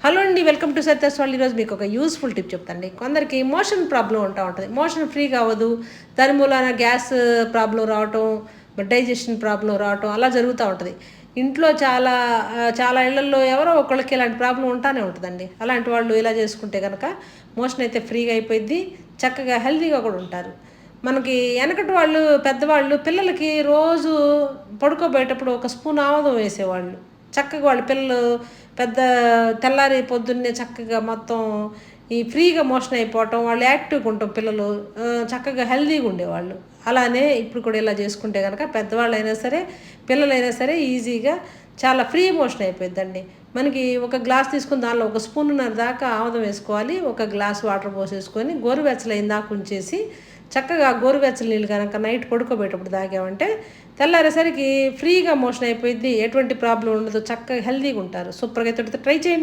Hello అండి, welcome to సత్యస్ వాళ్ళు. ఈరోజు మీకు ఒక యూస్ఫుల్ టిప్ చెప్తాండి. కొందరికి మోషన్ ప్రాబ్లం ఉంటుంది. మోషన్ ఫ్రీగా అవ్వదు. దాని మూలాన గ్యాస్ ప్రాబ్లం రావటం, డైజెషన్ ప్రాబ్లం రావటం అలా జరుగుతూ ఉంటుంది. ఇంట్లో చాలా ఇళ్లల్లో ఎవరో ఒకళ్ళకి ఇలాంటి ప్రాబ్లం ఉంటానే ఉంటుందండి. అలాంటి వాళ్ళు ఇలా చేసుకుంటే కనుక మోషన్ అయితే ఫ్రీగా అయిపోయింది, చక్కగా హెల్తీగా కూడా ఉంటారు. మనకి వెనకటి వాళ్ళు పెద్దవాళ్ళు పిల్లలకి రోజు పడుకోబోయేటప్పుడు ఒక స్పూన్ ఆముదం వేసేవాళ్ళు. చక్కగా వాళ్ళ పిల్లలు పెద్ద తెల్లారి పొద్దున్నే చక్కగా మొత్తం ఈ ఫ్రీగా మోషన్ అయిపోవటం, వాళ్ళు యాక్టివ్గా ఉంటాం పిల్లలు, చక్కగా హెల్తీగా ఉండేవాళ్ళు. అలానే ఇప్పుడు కూడా ఇలా చేసుకుంటే కనుక పెద్దవాళ్ళైనా సరే పిల్లలైనా సరే ఈజీగా చాలా ఫ్రీ మోషన్ అయిపోయిందండి. మనకి ఒక గ్లాస్ తీసుకుని దానిలో ఒక స్పూన్నర దాకా ఆముదం వేసుకోవాలి. ఒక గ్లాస్ వాటర్ పోసేసుకొని గోరువెచ్చలైన దాకా ఉంచేసి చక్కగా గోరువెచ్చల నీళ్ళు కనుక నైట్ పడుకోబెట్టేటప్పుడు తాగామంటే తెల్లారేసరికి ఫ్రీగా మోషన్ అయిపోయింది. ఎటువంటి ప్రాబ్లం ఉండదు. చక్కగా హెల్తీగా ఉంటారు. సూపర్గా అయితే ట్రై చేయండి.